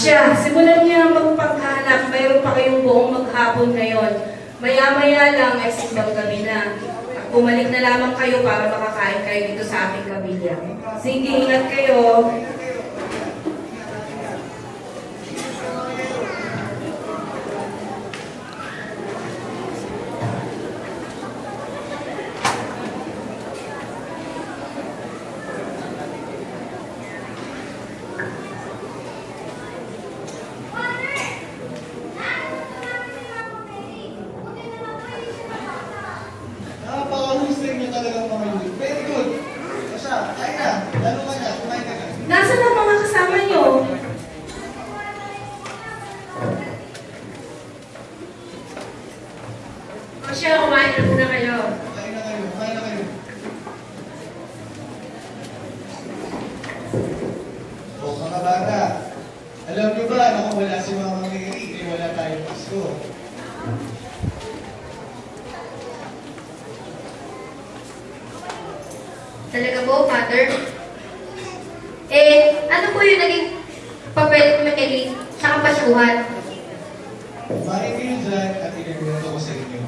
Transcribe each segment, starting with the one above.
Siya, simulan niya magpaghanap, mayroon pa kayong buong maghapon ngayon. Maya-maya lang ay simbang gabi na. At bumalik na lamang kayo para makakain kayo dito sa aming kabilya. Sige, ingat kayo. Nasaan ang mga kasama niyo? O siya, kumain na muna kayo. Kumain na kayo. O mga bata, alam niyo ba na kung wala si Mama Mary, eh wala tayong Pasko? Talaga po, Father? Ano po yung naging papel ni Kelly sa kapasyuhan? Kumain kayo dyan at inagulito ko sa inyo.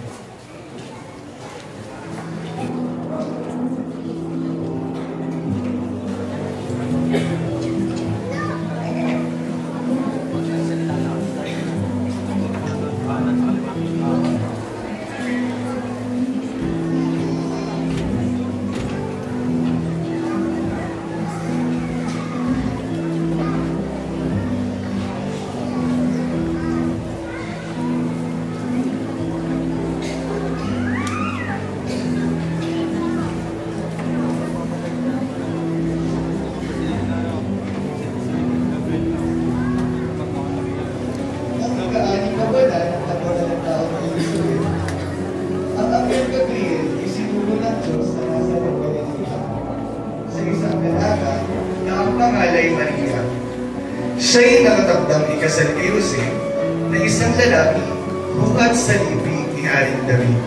Siya'y nakatakdang ikasal kay Jose na isang lalaki bukod sa lipi ni Haring David.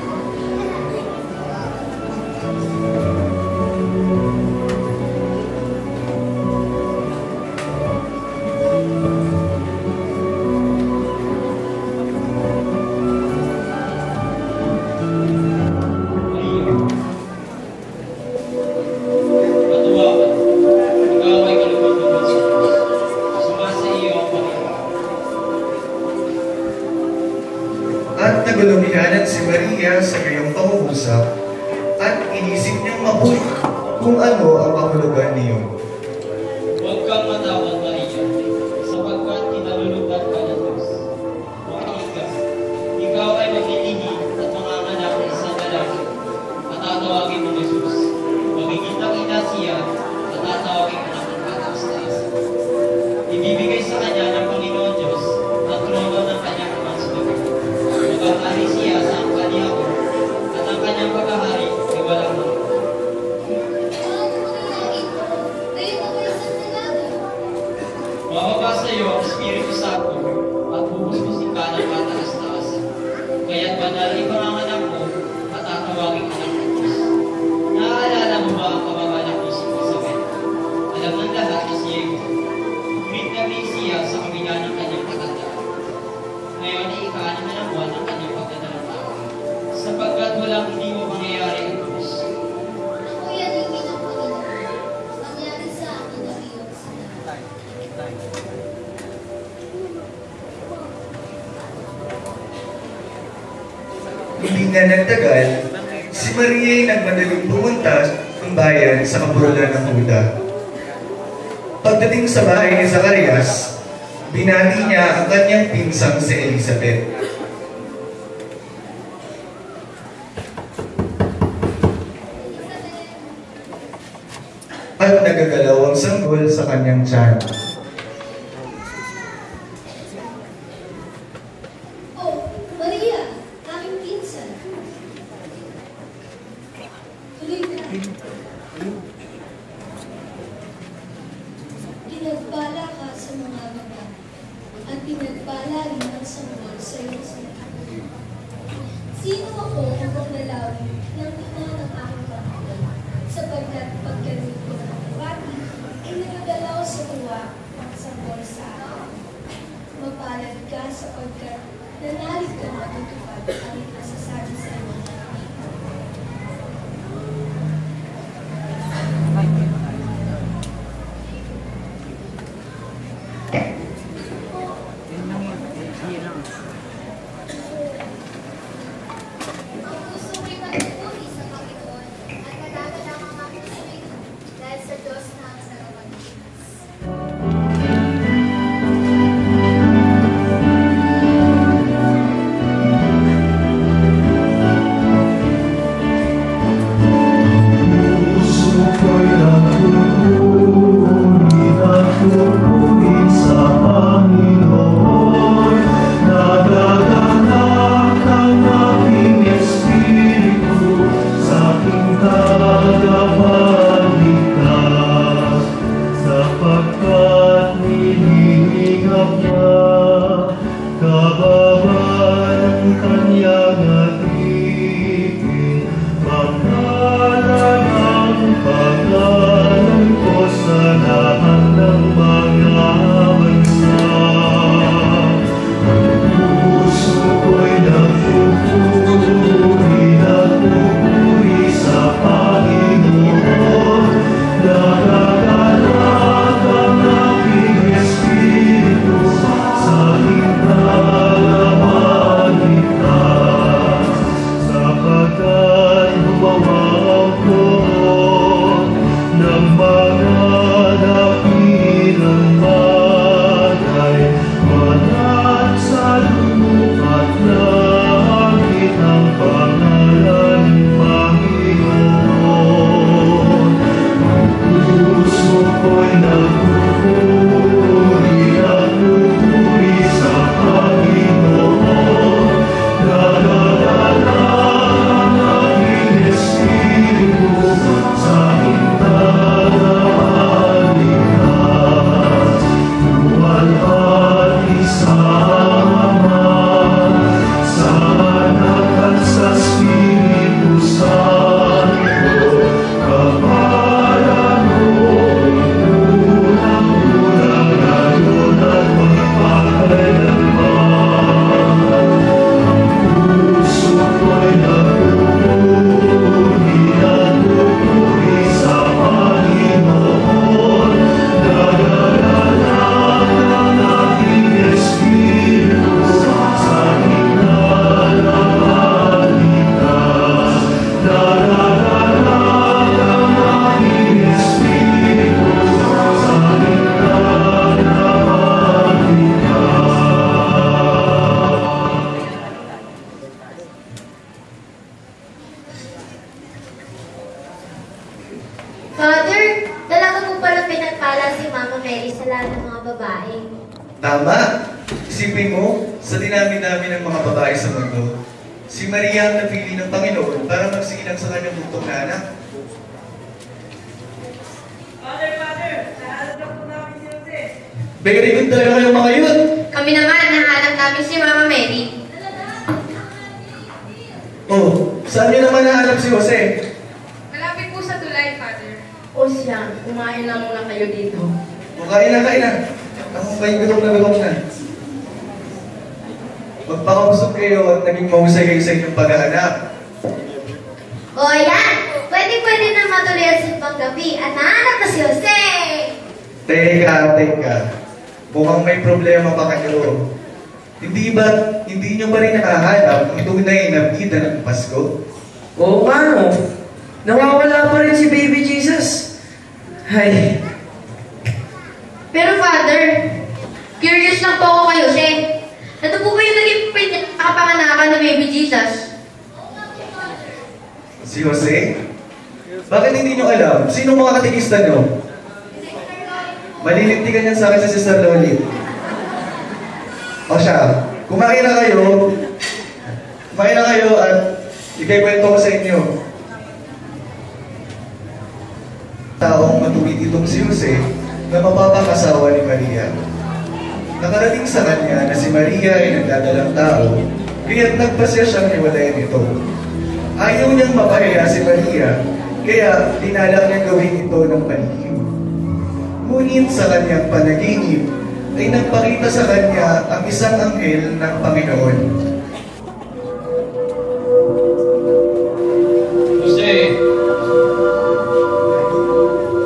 At nagulumihanan si Maria sa gayong pangungusap at inisip niyang mabuti kung ano ang kahulugan niyo. Huwag kang matawag, Maria, sapagkat kinalulugdan ka ng Diyos. Makinig, ikaw ay maglilingid at manganganak ng isang lalaki at tatawagin mo Jesus. Magiging ina siya at tatawagin mo ng pagkakaustais. Ibibigay sa kanya ng Panginoon Diyos ang trono ng kanyang amang sumagot. Maghahari siya sa angkanya ko at ang kanyang paghahari ay walang hanggan. Mababa sa iyo ang Espiritu Santo at bubusbusin ka ng kataas-taas. Kaya't banal ay panganganak mo at tatawagin ka ng Diyos. Naaalala mo ba ang kamag-anak mo si Isabel? Alam ng lahat ni Diego. Greet na rin siya sa kabila ng kanyang katandaan. Ngayon ay ika-6 na buwan ng kanyang pagdadalang tao. Sapagkat walang hindi mo mangyayari ang Diyos. Ako yan ang Panginoon. Mangyari sa akin ang iyong sinabi. Hindi na nagtagal, si Maria ay nagmadaling pumunta ng bayan sa kaburulan ng Huda. Pagdating sa bahay ni Zacarias, binati niya ang kanyang pinsang si Elizabeth. At nagagalaw ang sanggol sa kanyang tiyan. Oh, Maria, aking pinsan. Tuloy na. Pinagbala ka sa mga babae at pinagbala rin ang sanggol sa iyong sinabi. Sino ako upang dalawin ng ina ng aking pamilya? Sapagkat pagkaroon ko ng bati, ay nagagalaw sa tuwa at sanggol sa akin. lahat ng mga bansa. Ang puso ko'y nagpupuri sa Panginoon. Nagagalak ang aking espiritu sa hinalamanitan, sapagkat gumawa ko ng mga dakilang bagay, malat sa lupa't langit ang pangalan ng Panginoon. Ang puso ko'y nagpupuri sa Panginoon. Nagagalak ang aking espiritu sa hinalamanitan. Luwalhati sa Ama, sa Anak at sa Espiritu Santo, kapalaran mo'y unang-unang ngayon at magpakailanman. Ang puso ko'y nagpupuri sa Panginoon. Nagagalak ang aking espiritu sa hinanamanitan. Nagagalak ang aking espiritu sa hinanamanitan. Father, dalaga mo pala pinagpala si Mama Mary sa lahat ng mga babae. Tama! Isipin mo, sa dinami-dami ng mga babae sa mundo, si Maria ang napili ng Panginoon para magsilang sa kanyang buntong na anak. Father, nahanap na po namin si Jose. Very good talaga kayong mga yun! Kami naman, nahanap namin si Mama Mary. Oh, saan niyo naman nahanap si Jose? Malapit po sa tulay, Father. O siya, kumain na muna kayo dito. O, kain na. Ako ba'y gutom na. Magpakabusog kayo at naging mahusay kayo sa inyong paghahanap. O yan, pwede na matuloy ang simbang gabi at nahanap na si Jose. Teka. Mukhang may problema pa kayo. Hindi nyo ba rin nakahanap ang tunay na bida ng Pasko? Oo nga no. Nawawala pa rin si Baby Jesus. Ay, Pero Father, curious lang po ako kay Jose. Ano po ba yung naging kapanganakan ng Baby Jesus? Si Jose? Bakit hindi nyo alam? Sino mga katikista nyo? Malilintikan yan sa akin sa Sister Loli. O siya, kumain na kayo at ikikwento ko sa inyo. Taong matuwid itong si Jose na mapapakasawa ni Maria. Nakarating sa kanya na si Maria ay nagdadalang tao, kaya't nagpasya siyang hiwalayan ito. Ayaw niyang mapahiya si Maria, kaya tinalak niyang gawin ito ng palihim. Ngunit sa kanyang panaginip, ay nagpakita sa kanya ang isang anghel ng Panginoon. Jose,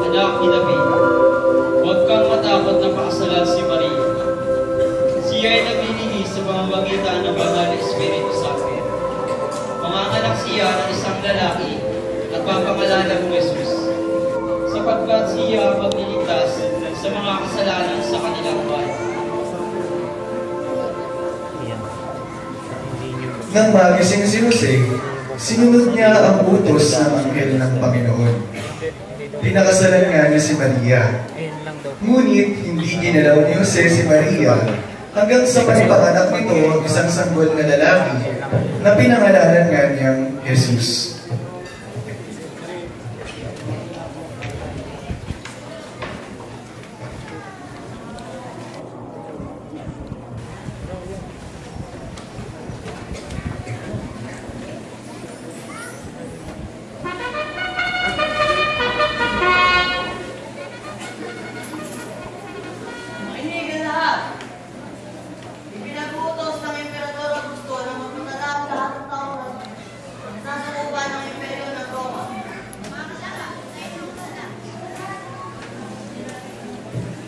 anak ni David, huwag kang matakot na pakasalan si Maria. Siya ay naglilihi sa pamamagitan ng banal na Espiritu Santo. Manganganak siya ng isang lalaki at papangalanan mo Jesus, sapagkat siya magliligtas sa mga kasalanan sa kanilang bayan. Nang magising si Jose, sinunod niya ang utos ng anghel ng Panginoon. Pinakasalan nga niya si Maria. Ngunit hindi ginalaw ni Jose si Maria hanggang sa panipanganak nito ang isang sanggol na lalaki na pinangalanan nga niyang Jesus.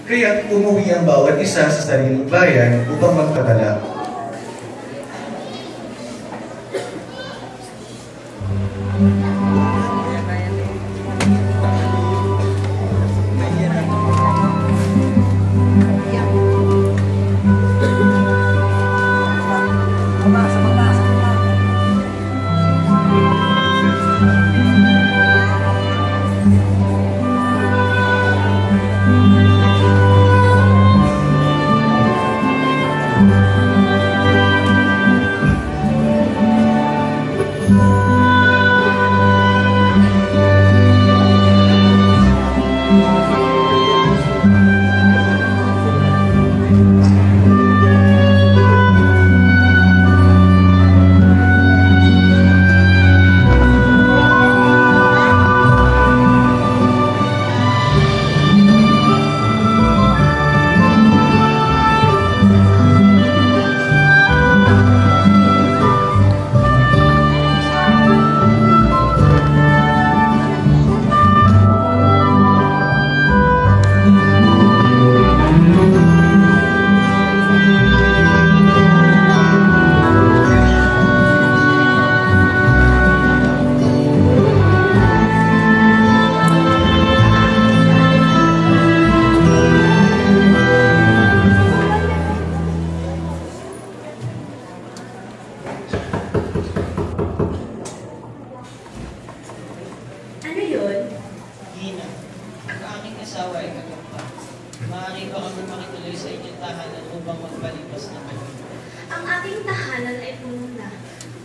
Kaya't umuwi ang bawat isa sa sariling bayan upang magtatala. Ano yun? Gina, ang aking asawa ay kagamba. Maaari ba kami makituloy sa inyong tahanan upang magpalipas na kami? Ang aking tahanan ay puno na.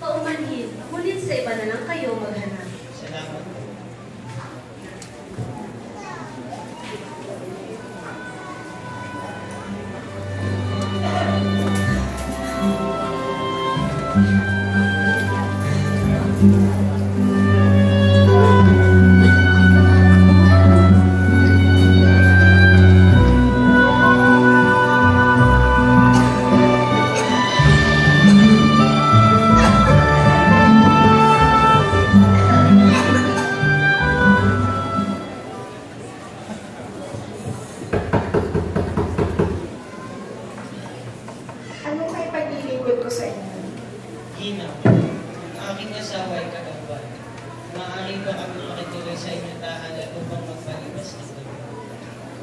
Paumanhin, ngunit sa iba na lang kayo maghanap. Salamat po. Ano kay paglilingkod ko sa inyo? Gina, ang aking asawa ay kagamba. Maaari ba kami makituloy sa inyong tahanan upang magpalipas na kami?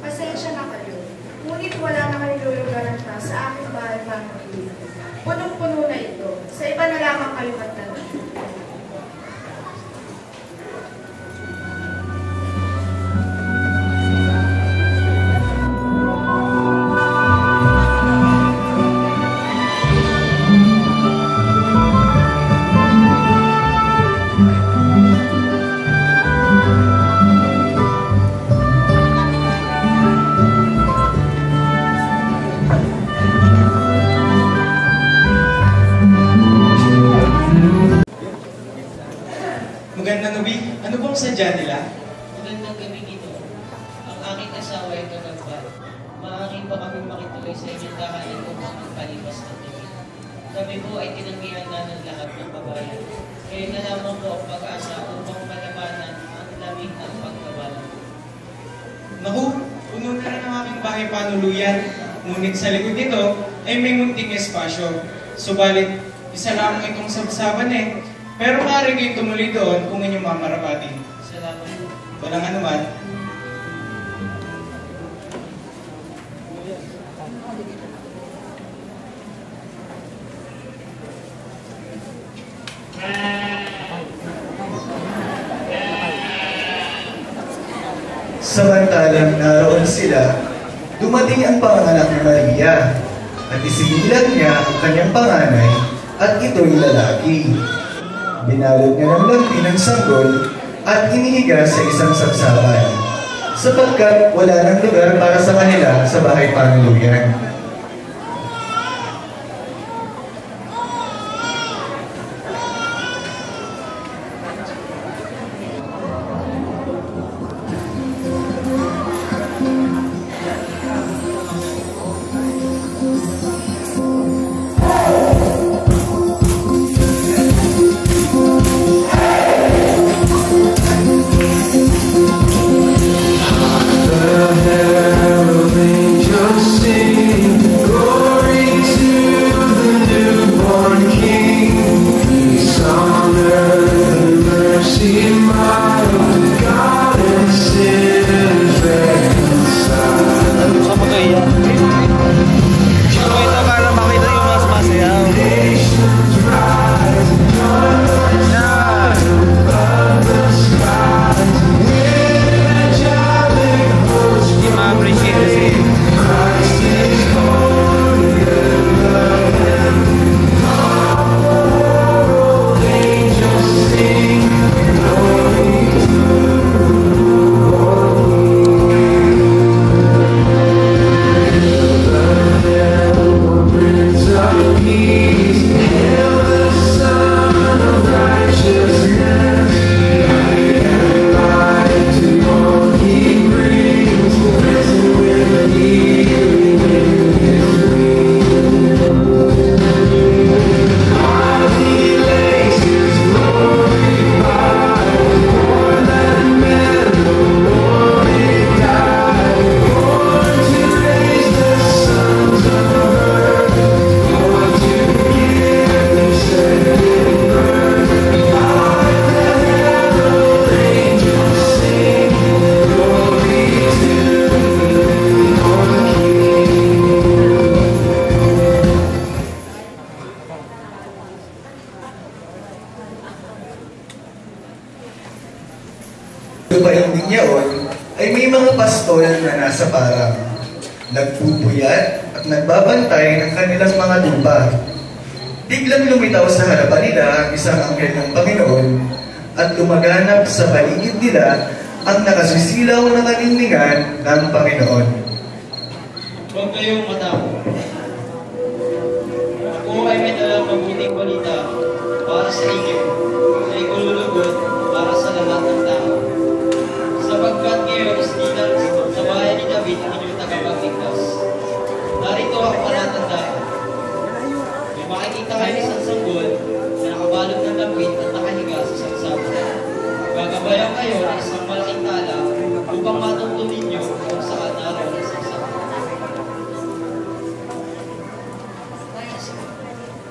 Pasensya na kayo. Ngunit wala na kayo lulugaran pa sa aking bahay ng Pilipinas. Punong-puno na ito. Sa iba na lamang kayo magtanong. Magandang gabi. Ano bang sadya nila? Magandang gabi dito. Ang aking asawa ay kagamba. Maaari ba kami makituloy sa inyong tahanan upang magpalipas na kami? Kami po ay tinanggihan na ng lahat ng kabayan. Kaya na lamang po ang pag-asa upang malabanan ang lamig at pagkabalan. Naku, puno na rin ang aking bahay panuluyan. Ngunit sa likod nito ay may munting espasyo. Subalit, isa lamang itong sabsaban eh. Pero maaari kayong tumuloy doon kung inyong mamarapatin. Salamat po. Walang anuman. Samantalang naroon sila, dumating ang panganak ni Maria at isinilang niya ang kanyang panganay at ito'y lalaki. Binalot niya ng lampi ng sanggol at inihiga sa isang sabsaban sapagkat wala nang lugar para sa kanila sa bahay panuluyan. The heralding nagpupuyat at nagbabantay ng kanilang mga lupa. Biglang lumitaw sa harapan nila ang isang anghel ng Panginoon at lumaganap sa paligid nila ang nakasisilaw na kaninningan ng Panginoon. Huwag kayong matakot. Ako ay may dalang mabuting balita para sa inyo na ikululugod para sa lahat ng tao. Sapagkat ngayon is dinal sa bayan ni David ang inyong tagapagligtas. Narito ang palatandaan. May makikita kayo ng isang sanggol na nakabalot ng lapit at nakahiga sa sangsaba. Gagabayan kayo ng isang malaking tala upang matuntun ninyo kung saan naroon ang sangsaba.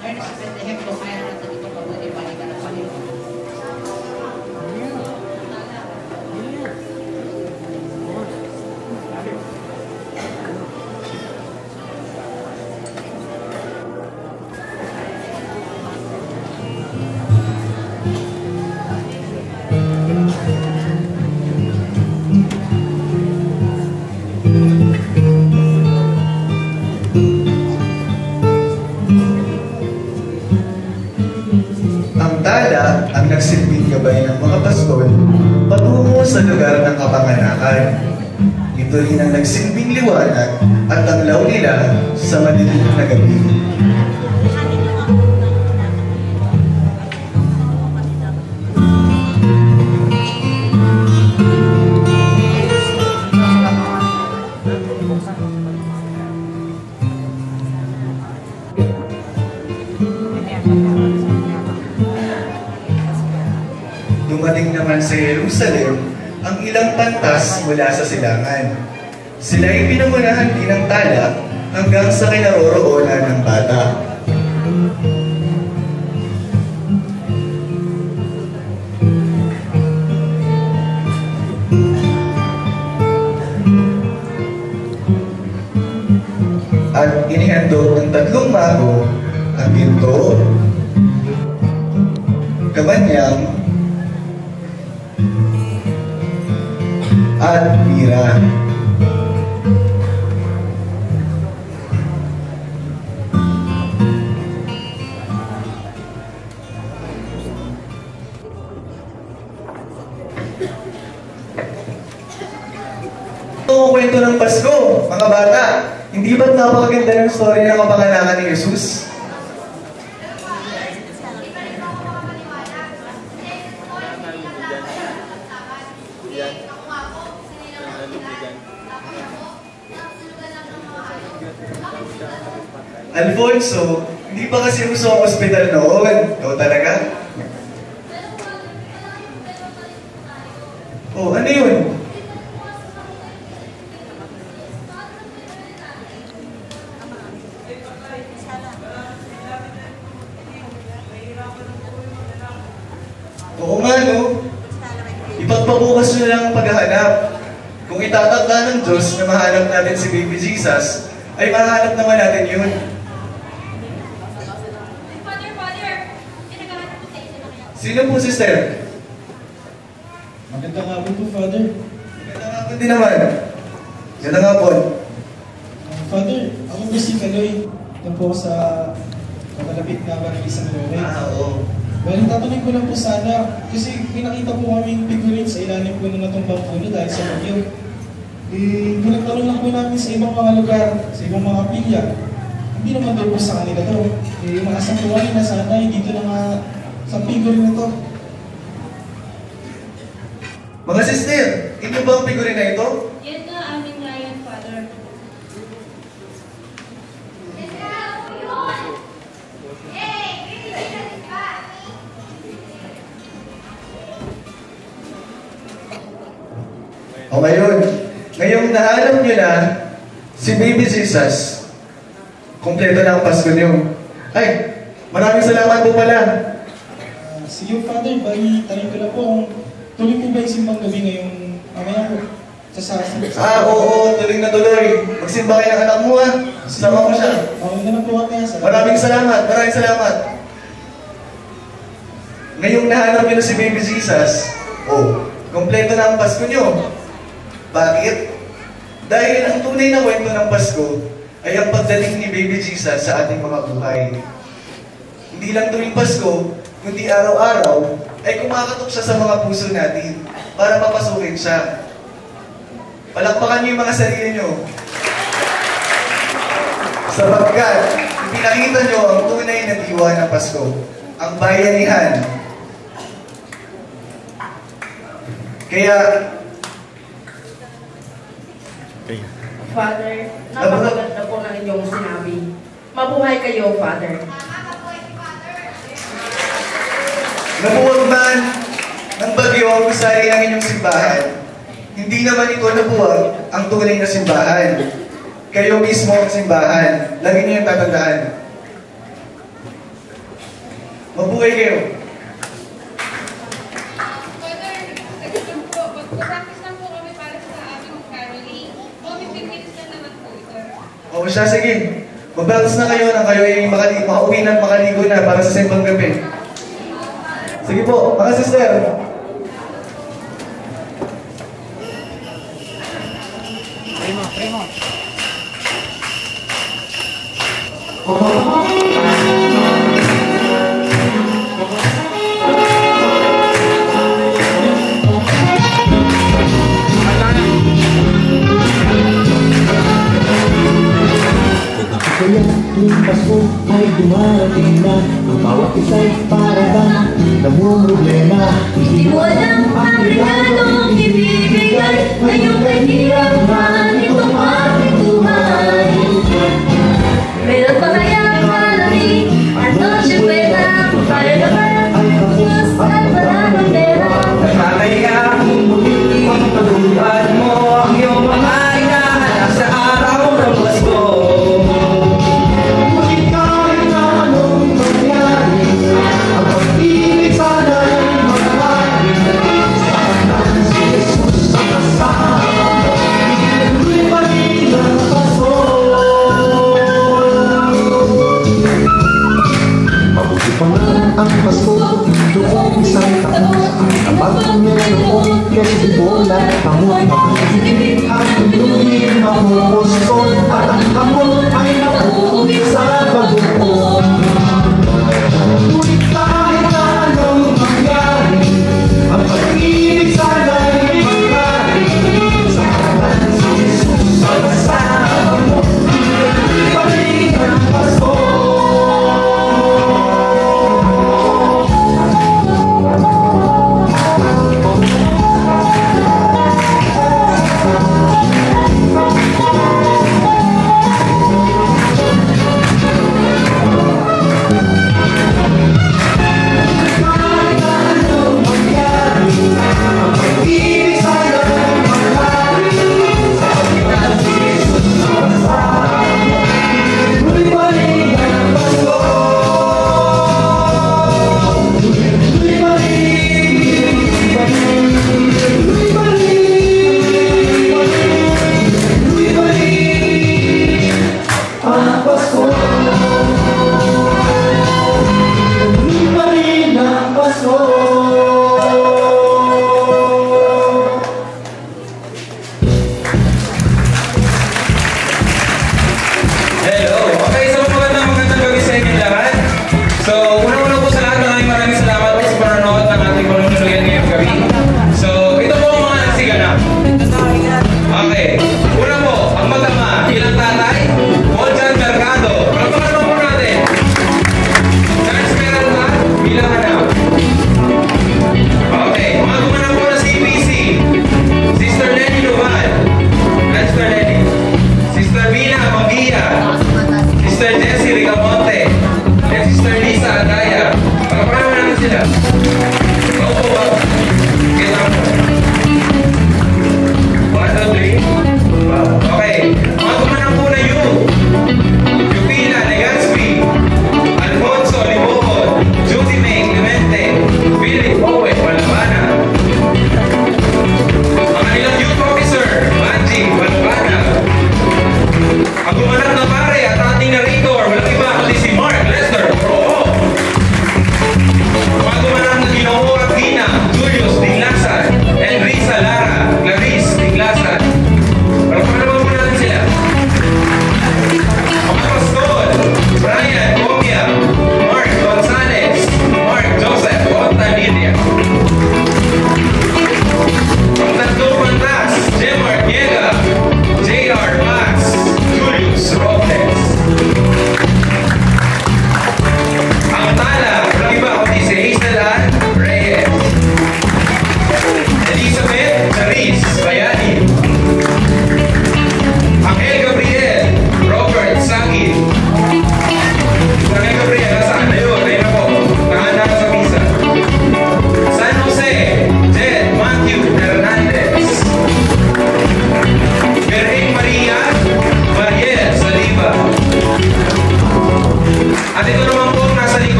Ngayon sa Bethlehem, kaya natin itong mabuti balikan ng Panginoon. Ang tala ang nagsilbing gabay ng mga pastol patungo sa lugar ng kapanganakan. Ito rin ang nagsilbing liwanag at tanglaw nila sa madilim na gabi. Dumating naman sa Jerusalem ang ilang pantas mula sa silangan. Sila ay pinangunahan din ng tala hanggang sa kinaroroonan ng bata. At inihandog ng tatlong mago ang ginto, kabanyang, at mira. Ito ang kwento ng Pasko, mga bata. Hindi ba't napakaganda ng story ng kapanganakan ni Jesus? Alfonso, hindi pa kasi uso ang ospital noon. Ikaw talaga? Oh, ano yun? Oo nga, no? Ipagpabukas nyo lang ang paghahanap. Kung itatagda ng Diyos na mahanap natin si Baby Jesus, ay mahanap naman natin yun. Sino po, sister? Magandang hapon po, Father. Magandang hapon din naman. Magandang hapon. Father, ako po si Kaloy. Ito po sa kamalapit na barangay sa Malaway. Oo. Well, tatanungin ko lang po sana, kasi pinakita po kaming figurine sa ilalim po na natumbang puno dahil sa bagyo. Pinagtanong lang po namin sa ibang mga lugar, sa ibang mga pilya. Hindi naman daw po sa kanila to. Umaasang po kami na sana, dito na nga sa figurine na to. Mga sister, ito ba ang figurine na ito? Yan nga aming ngayon, Father. O ngayong nahanap nyo na si Baby Jesus, kumpleto na ang Pasko nyo. Ay, maraming salamat po pala. Sige, Father, bali, tanong ko lang po kung tuloy po ba yung simbang gabi ngayong mamaya po sa sasa. Oo, tuloy na tuloy. Magsimba kayo ng anak mo, ha? Sama ko siya. Okay na lang po kami. Maraming salamat. Ngayong nahanap nyo na si Baby Jesus, kumpleto na ang Pasko nyo. Bakit? Dahil ang tunay na kwento ng Pasko ay ang pagdating ni Baby Jesus sa ating mga buhay. Hindi lang tuwing Pasko, kundi araw-araw ay kumakatok siya sa mga puso natin para mapasukin siya. Palakpakan niyo yung mga sarili niyo. Sapagkat ipinakita niyo ang tunay na diwa ng Pasko, ang bayanihan. Kaya, Father, napakaganda po ng inyong sinabi. Mabuhay kayo, Father. nabuwag man ng bagyo ang gusali ng inyong simbahan, hindi naman ito nabuwag ang tunay na simbahan. Kayo mismo ang simbahan. Lagi niyo yung tatandaan. Mabuhay kayo. Father, nagsisim po, mag-practice lang po kami para sa aming caroling. Pipigil na naman po ito. O siya, sige. Mag-practice na kayo na kayo ay makauwi na at makaligo na para sa simbang gabi. Sige po, mga sister. Primo. Kaya tuwing Pasko ay dumarating na ang bawat isa'y para bang namumroblema. Hindi mo alam ang regalong ibibigay ngayong kahirapan itong ating buhay. Meron pa kayang malamig at noche buena para naman Jesus at wala ng pera. Nagkakaya kung muling pagpatulad mo ang iyong mga hinahanap sa araw ng Pasko. Ngunit kahit na anong mangyari, ang pag-ibig sana'y magmahal. Sa kanan si Jesus ang kasama,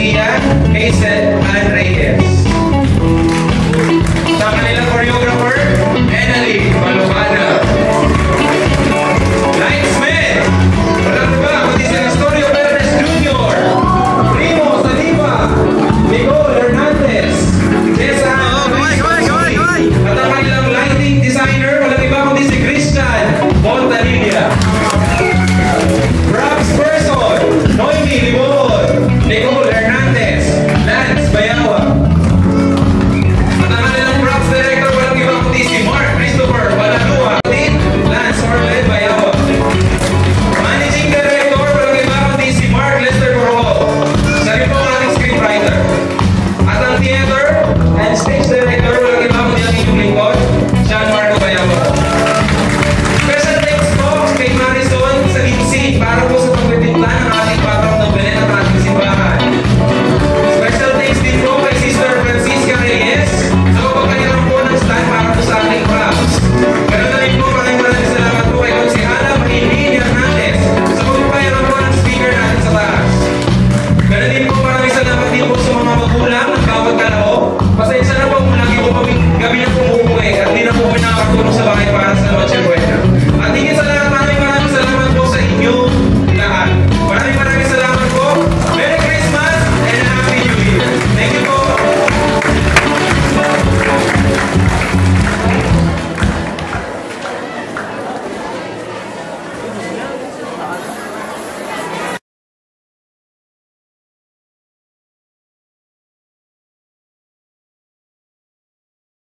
Maria, Hazel, Ann